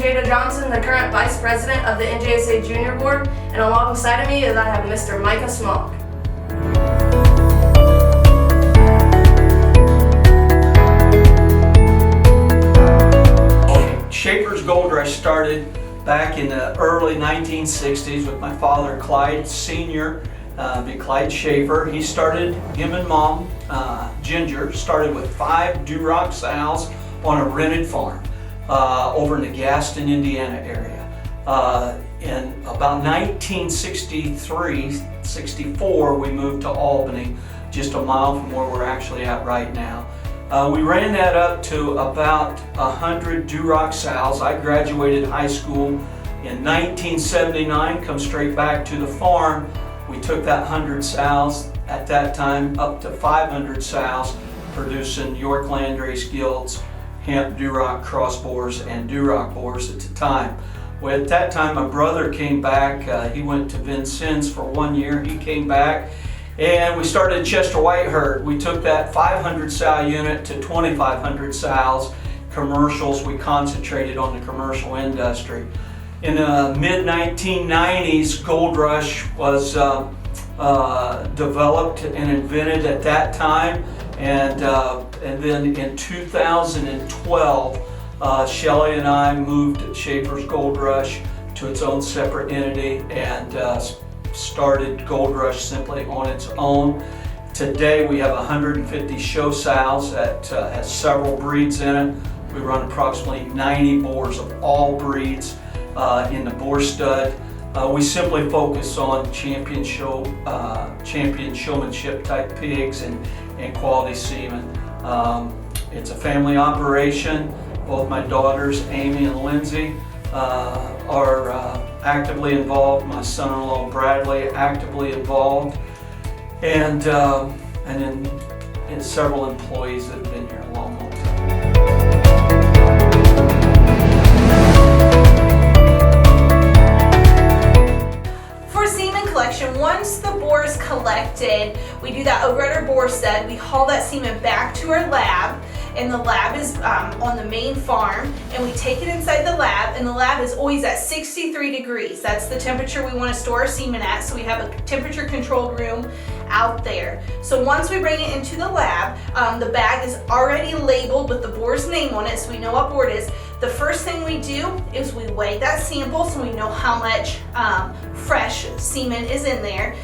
Jada Johnson, the current Vice President of the NJSA Junior Board, and alongside of me is I have Mr. Micah Smock. Shaffer's Goldrush started back in the early 1960s with my father, Clyde Sr., Clyde Shaffer. He started, him and Mom, Ginger, started with 5 Duroc sows on a rented farm over in the Gaston, Indiana area. In about 1963-64, we moved to Albany, just a mile from where we're actually at right now. We ran that up to about 100 Duroc sows. I graduated high school in 1979, come straight back to the farm. We took that 100 sows at that time up to 500 sows, producing York Landrace Gilts, Hemp Duroc crossbores, and Duroc bores at the time. Well, at that time, my brother came back. He went to Vincennes for 1 year. He came back, and we started a Chester White herd. We took that 500 sow unit to 2,500 sows. Commercials, we concentrated on the commercial industry. In the mid-1990s, Goldrush was developed and invented at that time, and then in 2012, Shelley and I moved Shaffer's Goldrush to its own separate entity and started Goldrush simply on its own. Today we have 150 show sows that has several breeds in it. We run approximately 90 bores of all breeds in the bore stud. We simply focus on champion showmanship type pigs and quality semen. It's a family operation. Both my daughters, Amy and Lindsay, are actively involved. My son-in-law, Bradley, actively involved. And then several employees that have been here a long time. For Semen Collection, once the boar is collected, we do that over at our boar stud. We haul that semen back to our lab, and the lab is on the main farm, and we take it inside the lab, and the lab is always at 63 degrees. That's the temperature we want to store our semen at, so we have a temperature controlled room out there. So once we bring it into the lab, the bag is already labeled with the boar's name on it, so we know what boar it is. The first thing we do is we weigh that sample so we know how much fresh semen is in there.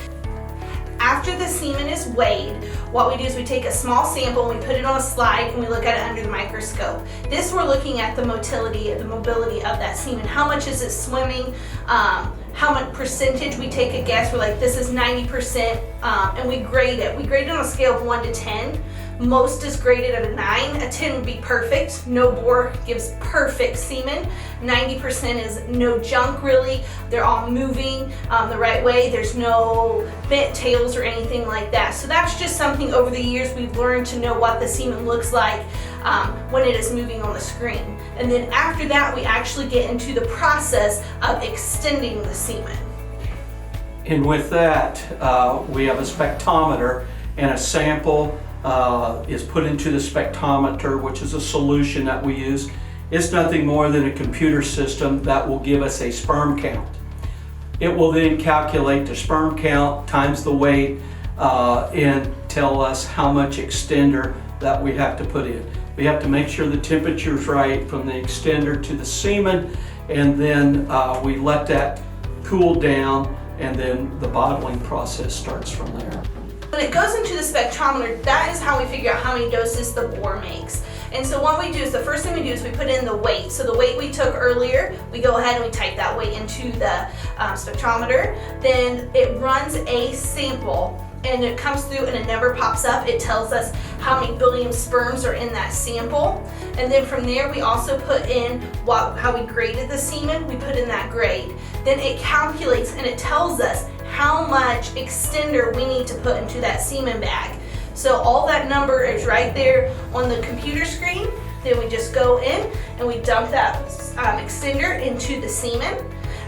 After the semen is weighed, what we do is we take a small sample and we put it on a slide and we look at it under the microscope. This, we're looking at the mobility of that semen. How much is it swimming? How much percentage? We take a guess. We're like, this is 90%, and we grade it. We grade it on a scale of 1 to 10. Most is graded at a 9. A 10 would be perfect. No boar gives perfect semen. 90% is no junk, really. They're all moving the right way. There's no bent tails or anything like that. So that's just something over the years we've learned to know what the semen looks like when it is moving on the screen. And then after that, we actually get into the process of extending the semen. And with that, we have a spectrometer, and a sample is put into the spectrometer, which is a solution that we use. It's nothing more than a computer system that will give us a sperm count. It will then calculate the sperm count times the weight and tell us how much extender that we have to put in. We have to make sure the temperature is right from the extender to the semen, and then we let that cool down, and then the bottling process starts from there. When it goes into the spectrometer, that is how we figure out how many doses the boar makes. And so what we do is, the first thing we do is we put in the weight. So the weight we took earlier, we go ahead and we type that weight into the spectrometer. Then it runs a sample, and it comes through and a number pops up. It tells us how many billion sperms are in that sample. And then from there, we also put in how we graded the semen. We put in that grade. Then it calculates and it tells us how much extender we need to put into that semen bag. So all that number is right there on the computer screen. Then we just go in and we dump that extender into the semen,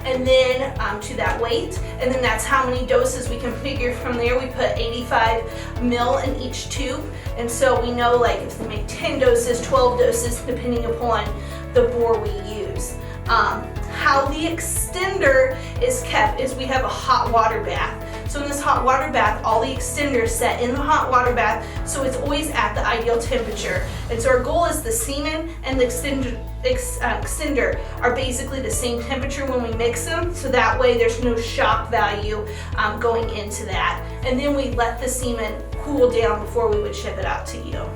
and then to that weight, and then that's how many doses we can figure. From there, we put 85 ml in each tube, and so we know, like, if we make 10 doses, 12 doses, depending upon the boar we use. How the extender is kept is we have a hot water bath. So in this hot water bath, all the extenders set in the hot water bath, so it's always at the ideal temperature. And so our goal is the semen and the extender are basically the same temperature when we mix them, so that way there's no shock value going into that. And then we let the semen cool down before we would ship it out to you.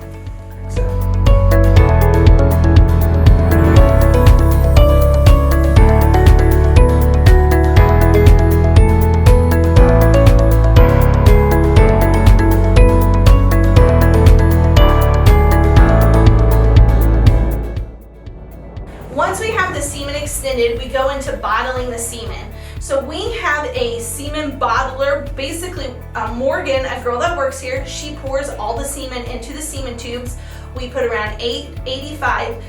Once we have the semen extended, we go into bottling the semen. So we have a semen bottler. Basically, Morgan, a girl that works here, she pours all the semen into the semen tubes. We put around 85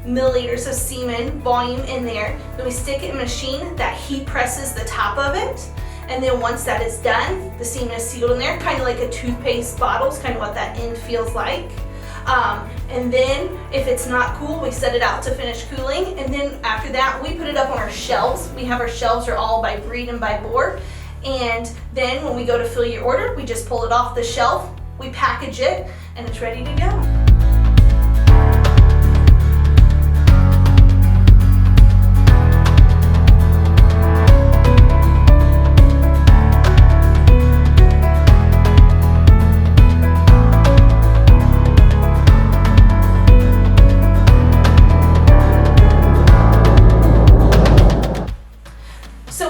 milliliters of semen volume in there. Then we stick it in a machine that heat presses the top of it. And then once that is done, the semen is sealed in there, kind of like a toothpaste bottle. It's kind of what that end feels like. And then if it's not cool, we set it out to finish cooling. And then after that, we put it up on our shelves. We have our shelves are all by breed and by bore. And then when we go to fill your order, we just pull it off the shelf, we package it, and it's ready to go.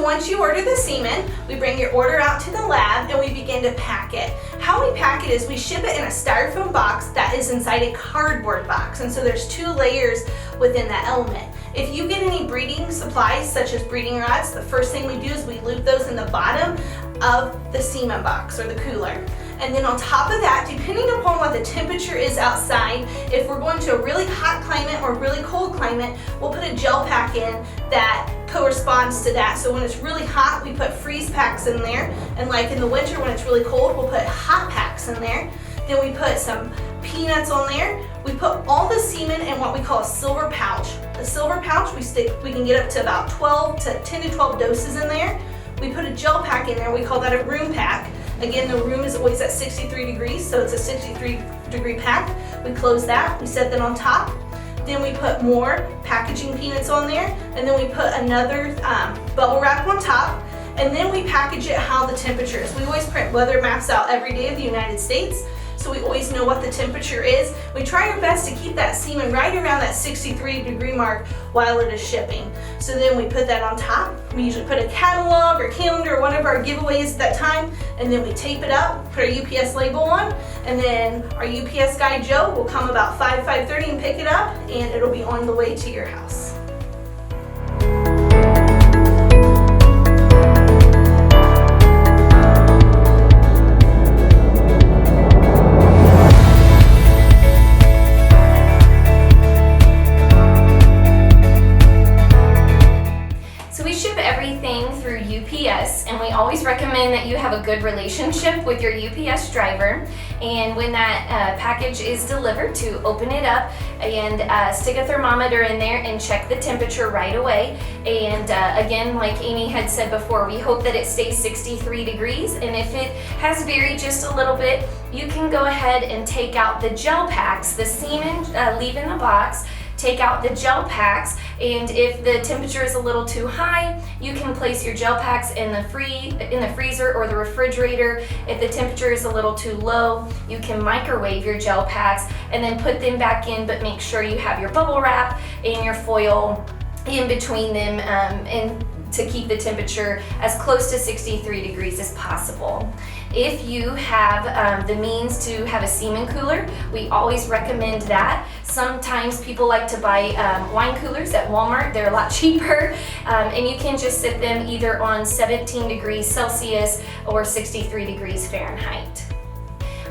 Once you order the semen, we bring your order out to the lab and we begin to pack it. How we pack it is we ship it in a styrofoam box that is inside a cardboard box, and so there's 2 layers within that element. If you get any breeding supplies such as breeding rods, the first thing we do is we loop those in the bottom of the semen box or the cooler. And then on top of that, depending upon what the temperature is outside, if we're going to a really hot climate or really cold climate, we'll put a gel pack in that corresponds to that. So when it's really hot, we put freeze packs in there. And like in the winter when it's really cold, we'll put hot packs in there. Then we put some peanuts on there. We put all the semen in what we call a silver pouch. A silver pouch, we can get up to about 10 to 12 doses in there. We put a gel pack in there, we call that a room pack. Again, the room is always at 63 degrees, so it's a 63-degree pack. We close that, we set that on top. Then we put more packaging peanuts on there, and then we put another bubble wrap on top, and then we package it how the temperature is. We always print weather maps out every day of the United States, so we always know what the temperature is. We try our best to keep that semen right around that 63-degree mark while it is shipping. So then we put that on top. We usually put a catalog or calendar or whatever our giveaway is at that time, and then we tape it up, put our UPS label on, and then our UPS guy Joe will come about 5:30 and pick it up, and it'll be on the way to your house. UPS, and we always recommend that you have a good relationship with your UPS driver, and when that package is delivered, to open it up and stick a thermometer in there and check the temperature right away. And again, like Amy had said before, we hope that it stays 63 degrees, and if it has varied just a little bit, you can go ahead and take out the gel packs. The semen leave in the box, take out the gel packs, and if the temperature is a little too high, you can place your gel packs in the freezer or the refrigerator. If the temperature is a little too low, you can microwave your gel packs and then put them back in, but make sure you have your bubble wrap and your foil in between them and to keep the temperature as close to 63 degrees as possible. If you have the means to have a semen cooler, we always recommend that. Sometimes people like to buy wine coolers at Walmart. They're a lot cheaper, and you can just set them either on 17 degrees Celsius or 63 degrees Fahrenheit.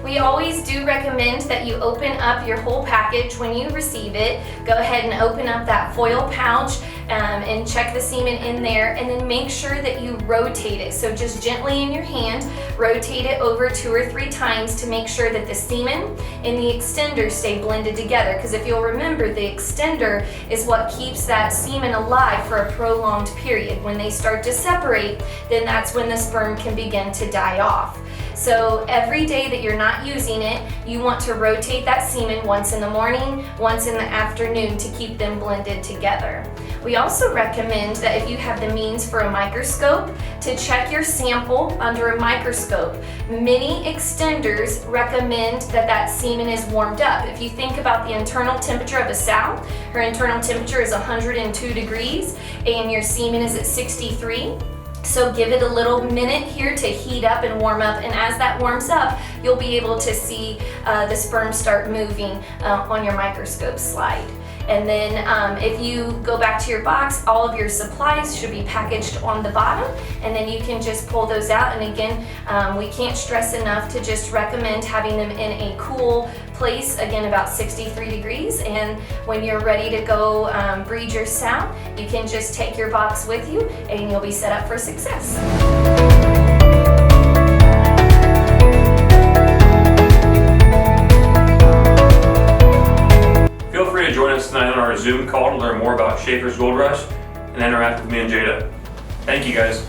We always do recommend that you open up your whole package when you receive it. Go ahead and open up that foil pouch and check the semen in there, and then make sure that you rotate it. So just gently in your hand, rotate it over 2 or 3 times to make sure that the semen and the extender stay blended together. Because if you'll remember, the extender is what keeps that semen alive for a prolonged period. When they start to separate, then that's when the sperm can begin to die off. So every day that you're not using it, you want to rotate that semen once in the morning, once in the afternoon to keep them blended together. We also recommend that if you have the means for a microscope, to check your sample under a microscope. Many extenders recommend that that semen is warmed up. If you think about the internal temperature of a sow, her internal temperature is 102 degrees and your semen is at 63. So give it a little minute here to heat up and warm up, and as that warms up, you'll be able to see the sperm start moving on your microscope slide. And then if you go back to your box, all of your supplies should be packaged on the bottom, and then you can just pull those out. And again, we can't stress enough to just recommend having them in a cool place, again about 63 degrees. And when you're ready to go breed your sow, you can just take your box with you and you'll be set up for success. Feel free to join us tonight on our Zoom call to learn more about Shaffer's Goldrush and interact with me and Jada. Thank you guys.